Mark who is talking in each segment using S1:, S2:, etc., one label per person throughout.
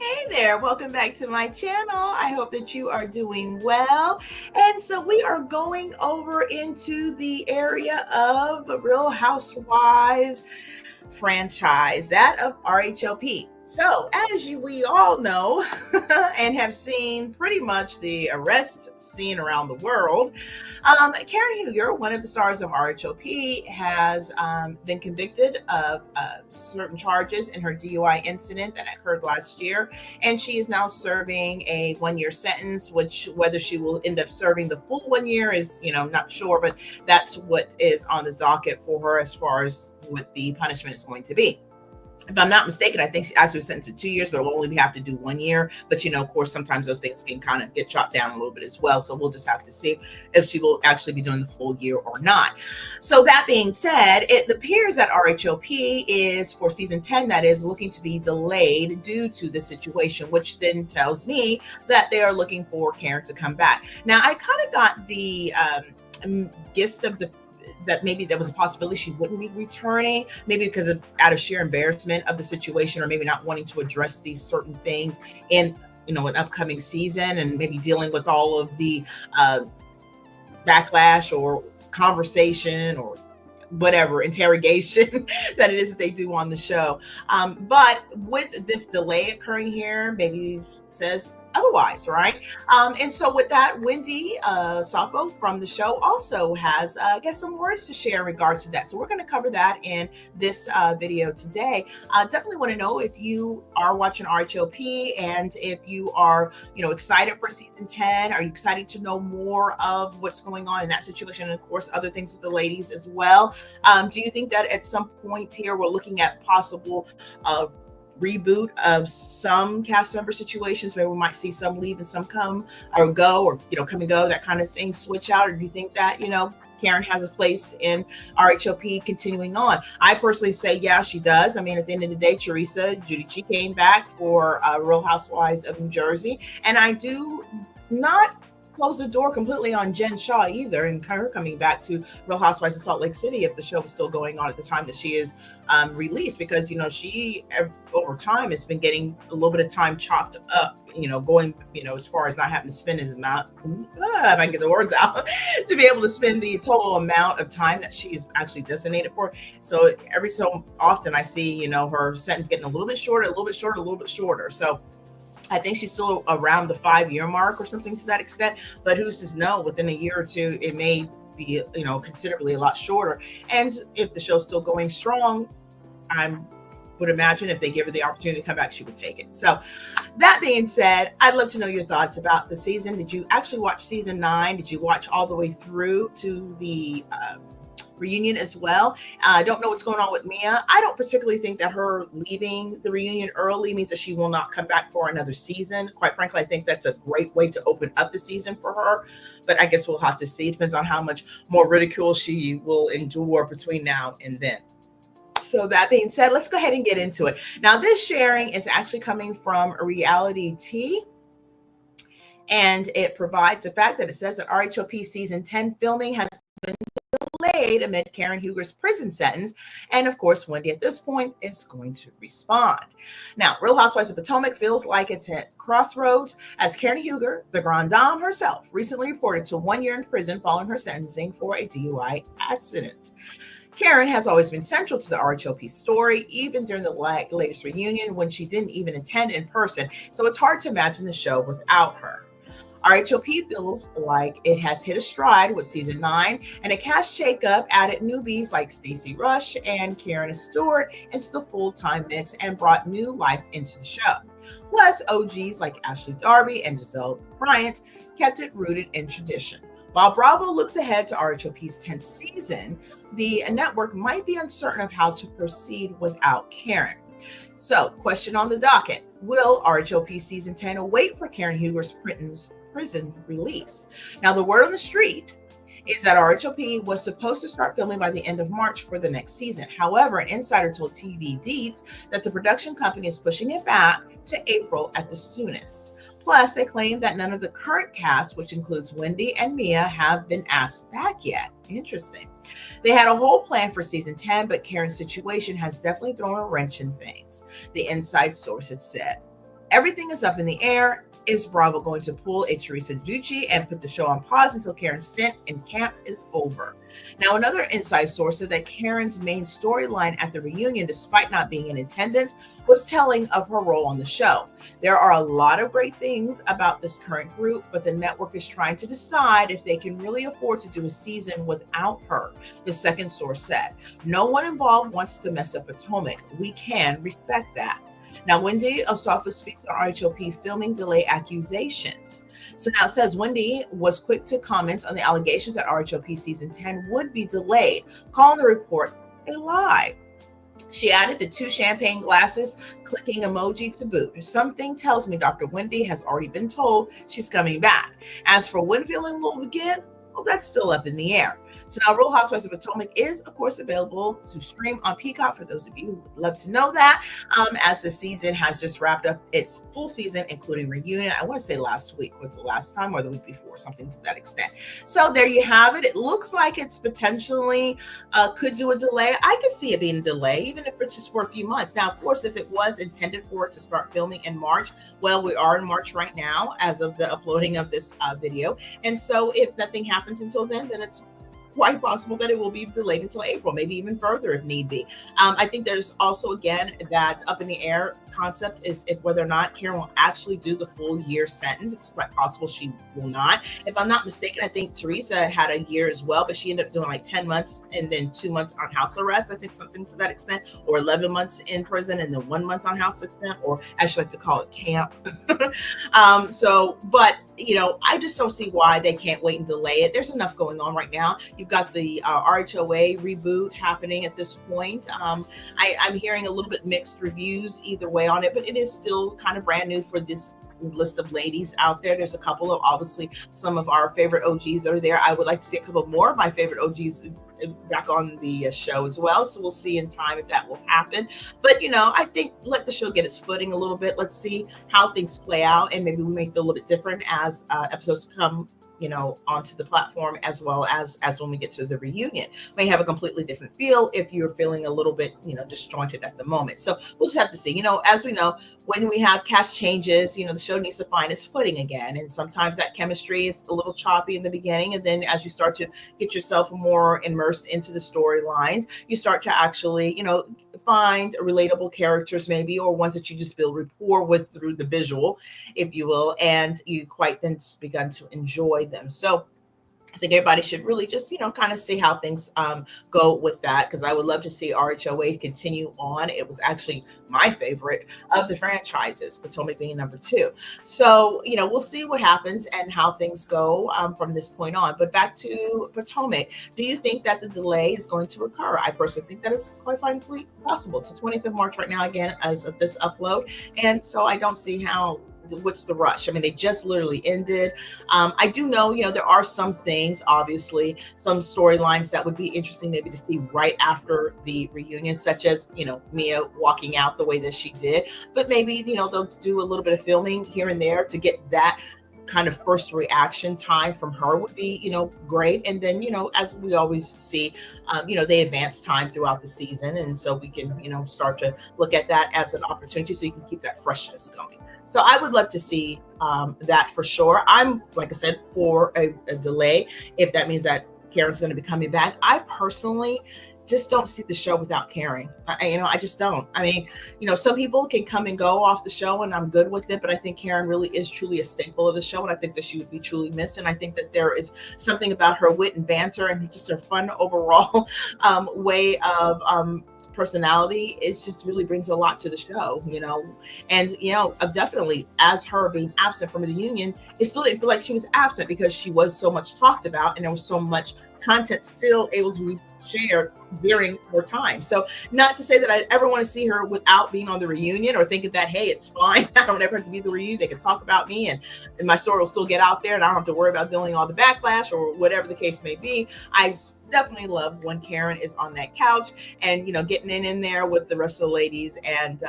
S1: Hey there, welcome back to my channel. I hope that you are doing well. And so we are going over into the area of Real Housewives franchise, that of RHOP. So, we all know and have seen pretty much the arrest scene around the world, Karen Huger, one of the stars of RHOP, has been convicted of certain charges in her DUI incident that occurred last year. And she is now serving a 1 year sentence, which whether she will end up serving the full 1 year is, not sure, but that's what is on the docket for her as far as what the punishment is going to be. If I'm not mistaken, I think she actually was sentenced to 2 years, but will only have to do 1 year. But, of course, sometimes those things can kind of get chopped down a little bit as well. So we'll just have to see if she will actually be doing the full year or not. So that being said, it appears that RHOP is, for season 10, that is looking to be delayed due to the situation, which then tells me that they are looking for Karen to come back. Now, I kind of got the gist of that maybe there was a possibility she wouldn't be returning, maybe because out of sheer embarrassment of the situation, or maybe not wanting to address these certain things in an upcoming season, and maybe dealing with all of the backlash or conversation or whatever interrogation that it is that they do on the show. But with this delay occurring here, maybe says otherwise, right? And so with that, Wendy Sappho from the show also has, some words to share in regards to that. So we're going to cover that in this video today. Definitely want to know if you are watching RHOP and if you are, excited for season 10. Are you excited to know more of what's going on in that situation? And of course, other things with the ladies as well. Do you think that at some point here, we're looking at possible reboot of some cast member situations where we might see some leave and some come or go, or come and go, that kind of thing, switch out? Or do you think that Karen has a place in RHOP continuing on? I personally say yeah, she does. I mean, at the end of the day, Teresa Giudice came back for Real Housewives of New Jersey, and I do not close the door completely on Jen Shaw either, and her coming back to Real Housewives of Salt Lake City if the show was still going on at the time that she is released, because she over time has been getting a little bit of time chopped up, going as far as not having to spend his amount, if I can get the words out, to be able to spend the total amount of time that she is actually designated for. So every so often I see her sentence getting a little bit shorter, a little bit shorter, a little bit shorter. So I think she's still around the 5-year mark or something to that extent, but who's to know, within a year or two, it may be, considerably a lot shorter. And if the show's still going strong, I would imagine if they give her the opportunity to come back, she would take it. So that being said, I'd love to know your thoughts about the season. Did you actually watch season 9? Did you watch all the way through to the reunion as well? I don't know what's going on with Mia. I don't particularly think that her leaving the reunion early means that she will not come back for another season. Quite frankly, I think that's a great way to open up the season for her. But I guess we'll have to see. It depends on how much more ridicule she will endure between now and then. So that being said, let's go ahead and get into it. Now, this sharing is actually coming from Reality Tea. And it provides the fact that it says that RHOP season 10 filming has been delayed amid Karen Huger's prison sentence. And of course, Wendy at this point is going to respond. Now, Real Housewives of Potomac feels like it's at crossroads, as Karen Huger, the Grand Dame herself, recently reported to 1 year in prison following her sentencing for a DUI accident. Karen has always been central to the RHOP story, even during the latest reunion when she didn't even attend in person. So it's hard to imagine the show without her. RHOP feels like it has hit a stride with season 9, and a cast shakeup added newbies like Stacey Rush and Karen Stewart into the full-time mix and brought new life into the show. Plus, OGs like Ashley Darby and Giselle Bryant kept it rooted in tradition. While Bravo looks ahead to RHOP's 10th season, the network might be uncertain of how to proceed without Karen. So, question on the docket: will RHOP season 10 wait for Karen Huger's prison release? Now, the word on the street is that RHOP was supposed to start filming by the end of March for the next season. However, an insider told TV Deets that the production company is pushing it back to April at the soonest. Plus, they claim that none of the current cast, which includes Wendy and Mia, have been asked back yet. Interesting. They had a whole plan for season 10, but Karen's situation has definitely thrown a wrench in things, the inside source had said. Everything is up in the air. Is Bravo going to pull a Teresa Ducci and put the show on pause until Karen's stint in camp is over? Now, another inside source said that Karen's main storyline at the reunion, despite not being in attendance, was telling of her role on the show. There are a lot of great things about this current group, but the network is trying to decide if they can really afford to do a season without her, the second source said. No one involved wants to mess up Potomac. We can respect that. Now, Wendy Ossoff speaks on RHOP filming delay accusations. So now it says Wendy was quick to comment on the allegations that RHOP season 10 would be delayed, calling the report a lie. She added the 2 champagne glasses clicking emoji to boot. Something tells me Dr. Wendy has already been told she's coming back. As for when filming will begin, well, that's still up in the air. So now Real Housewives of Potomac is, of course, available to stream on Peacock for those of you who would love to know that, as the season has just wrapped up its full season, including reunion. I want to say last week was the last time, or the week before, something to that extent. So there you have it. It looks like it's potentially could do a delay. I could see it being a delay, even if it's just for a few months. Now, of course, if it was intended for it to start filming in March, well, we are in March right now as of the uploading of this video. And so if nothing happens until then it's quite possible that it will be delayed until April, maybe even further if need be. I think there's also, again, that up in the air concept is if whether or not Karen will actually do the full year sentence. It's quite possible she will not. If I'm not mistaken, I think Teresa had a year as well, but she ended up doing like 10 months and then 2 months on house arrest, I think something to that extent, or 11 months in prison and then 1 month on house extent, or I should like to call it camp. But I just don't see why they can't wait and delay it. There's enough going on right now. You've got the RHOA reboot happening at this point. I'm hearing a little bit mixed reviews either way on it, but it is still kind of brand new for this list of ladies out there. There's a couple of, obviously, some of our favorite OGs that are there. I would like to see a couple more of my favorite OGs back on the show as well. So we'll see in time if that will happen. But, I think let the show get its footing a little bit. Let's see how things play out. And maybe we may feel a little bit different as episodes come onto the platform, as well as when we get to the reunion. May have a completely different feel if you're feeling a little bit, disjointed at the moment. So we'll just have to see. As we know, when we have cast changes, the show needs to find its footing again. And sometimes that chemistry is a little choppy in the beginning. And then as you start to get yourself more immersed into the storylines, you start to actually, find relatable characters maybe, or ones that you just build rapport with through the visual, if you will, and you quite then begun to enjoy them. So I think everybody should really just, kind of see how things go with that, because I would love to see RHOA continue on. It was actually my favorite of the franchises, Potomac being number 2. So, we'll see what happens and how things go from this point on. But back to Potomac, do you think that the delay is going to recur? I personally think that it's quite possible. It's the 20th of March right now, again, as of this upload. And so I don't see what's the rush? I mean, they just literally ended. I do know, there are some things, obviously, some storylines that would be interesting maybe to see right after the reunion, such as, Mia walking out the way that she did. But maybe, they'll do a little bit of filming here and there to get that kind of first reaction time from her would be, great. And then, as we always see, they advance time throughout the season. And so we can, start to look at that as an opportunity so you can keep that freshness going. So I would love to see that for sure. I'm, like I said, for a delay, if that means that Karen's going to be coming back. I personally just don't see the show without Karen. I just don't. I mean, some people can come and go off the show and I'm good with it, but I think Karen really is truly a staple of the show. And I think that she would be truly missed. And I think that there is something about her wit and banter and just her fun overall way of personality. It just really brings a lot to the show, and definitely, as her being absent from the reunion, it still didn't feel like she was absent because she was so much talked about and there was so much content still able to be shared during her time. So not to say that I ever want to see her without being on the reunion or thinking that, hey, it's fine, I don't ever have to be at the reunion, they can talk about me and my story will still get out there and I don't have to worry about dealing all the backlash or whatever the case may be. I definitely love when Karen is on that couch and getting in there with the rest of the ladies and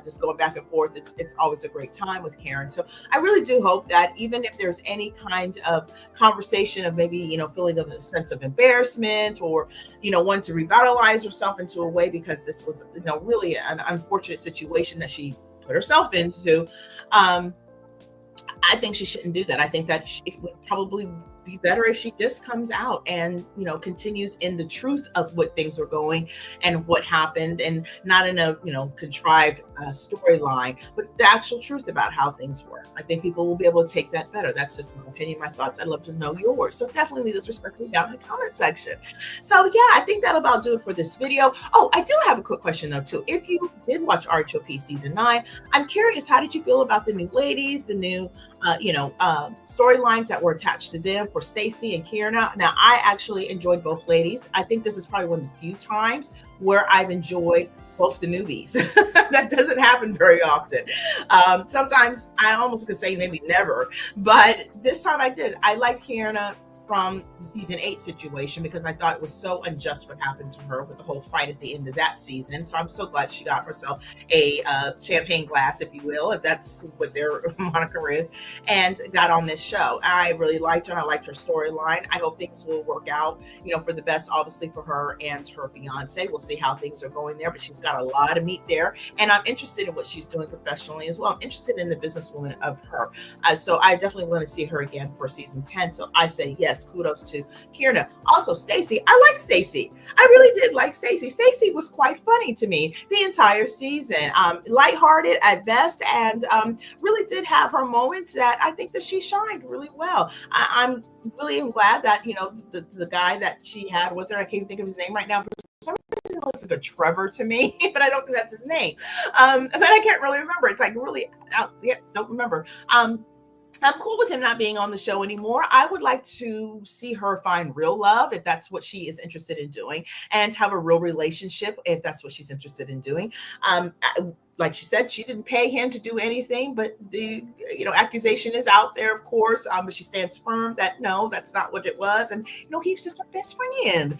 S1: just going back and forth. It's always a great time with Karen. So I really do hope that even if there's any kind of conversation of maybe feeling of a sense of embarrassment or wanting to revitalize herself into a way, because this was really an unfortunate situation that she put herself into. I think she shouldn't do that. I think that it would probably be better if she just comes out and, continues in the truth of what things are going and what happened, and not in a, contrived storyline, but the actual truth about how things were. I think people will be able to take that better. That's just my opinion, my thoughts. I'd love to know yours. So definitely leave this respectfully down in the comment section. So yeah, I think that'll about do it for this video. Oh, I do have a quick question though too. If you did watch RHOP season 9, I'm curious, how did you feel about the new ladies, the new storylines that were attached to them for Stacy and Kierna? Now, I actually enjoyed both ladies. I think this is probably one of the few times where I've enjoyed both the newbies. That doesn't happen very often. Sometimes I almost could say maybe never, but this time I did. I liked Kierna from the season 8 situation because I thought it was so unjust what happened to her with the whole fight at the end of that season. So I'm so glad she got herself a champagne glass, if you will, if that's what their moniker is, and got on this show. I really liked her. I liked her storyline. I hope things will work out, for the best, obviously, for her and her fiance. We'll see how things are going there, but she's got a lot of meat there, and I'm interested in what she's doing professionally as well. I'm interested in the businesswoman of her. So I definitely want to see her again for season 10. So I say yes. Kudos to Kierna. Also, Stacy. I like Stacy. I really did like Stacy. Stacy was quite funny to me the entire season. Lighthearted at best, and really did have her moments that I think that she shined really well. I'm really glad that the guy that she had with her, I can't think of his name right now. For some reason, it looks like a Trevor to me, but I don't think that's his name. But I can't really remember. It's like really, don't remember. I'm cool with him not being on the show anymore. I would like to see her find real love if that's what she is interested in doing, and have a real relationship if that's what she's interested in doing. Like she said, she didn't pay him to do anything, but the accusation is out there, of course. But she stands firm that no, that's not what it was, and he's just her best friend.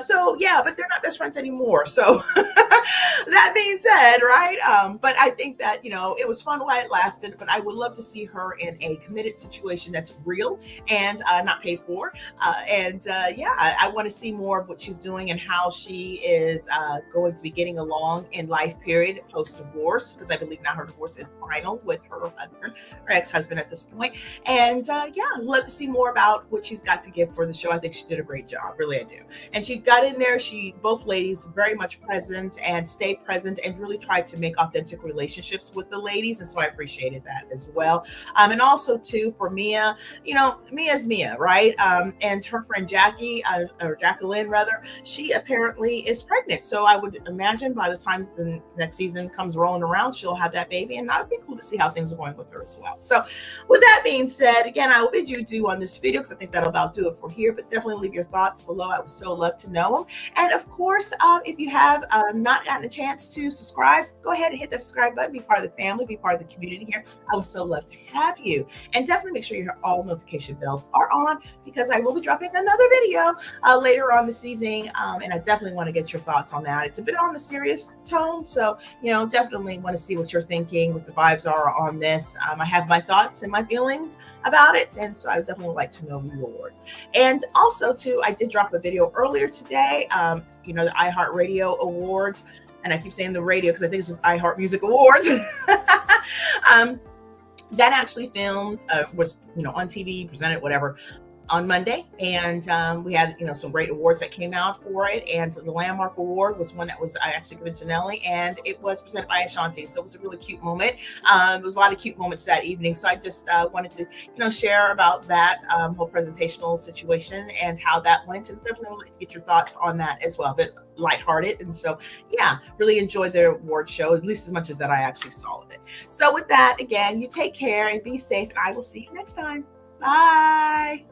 S1: So yeah, but they're not best friends anymore. So that being said, right? But I think that it was fun while it lasted. But I would love to see her in a committed situation that's real and not paid for. I want to see more of what she's doing and how she is going to be getting along in life. Period. Post divorce, because I believe now her divorce is final with her husband, her ex-husband at this point. And I'd love to see more about what she's got to give for the show. I think she did a great job, really I do. And she got in there, both ladies very much present and stayed present and really tried to make authentic relationships with the ladies. And so I appreciated that as well. And also too, for Mia, Mia's Mia, right? And her friend Jackie, or Jacqueline rather, she apparently is pregnant. So I would imagine by the time the next season comes rolling around, she'll have that baby, and that would be cool to see how things are going with her as well. So with that being said, again, I will bid you adieu on this video because I think that'll about do it for here, but definitely leave your thoughts below. I would so love to know them. And of course, if you have not gotten a chance to subscribe, go ahead and hit that subscribe button, be part of the family, be part of the community here. I would so love to have you. And definitely make sure your all notification bells are on, because I will be dropping another video later on this evening, and I definitely want to get your thoughts on that. It's a bit on the serious tone, so definitely want to see what you're thinking, what the vibes are on this. I have my thoughts and my feelings about it, and so I definitely would like to know yours. And also too, I did drop a video earlier today, the iHeartRadio Awards, and I keep saying the radio because I think it's just iHeart Music Awards. That actually filmed, was on TV, presented, whatever, on Monday, and we had some great awards that came out for it. And the Landmark Award was one that was actually given to Nelly, and it was presented by Ashanti, so it was a really cute moment. There was a lot of cute moments that evening, so I just wanted to share about that whole presentational situation and how that went, and definitely want to get your thoughts on that as well. But lighthearted, and so yeah, really enjoyed the award show, at least as much as that I actually saw it. So with that, again, you take care and be safe, and I will see you next time. Bye.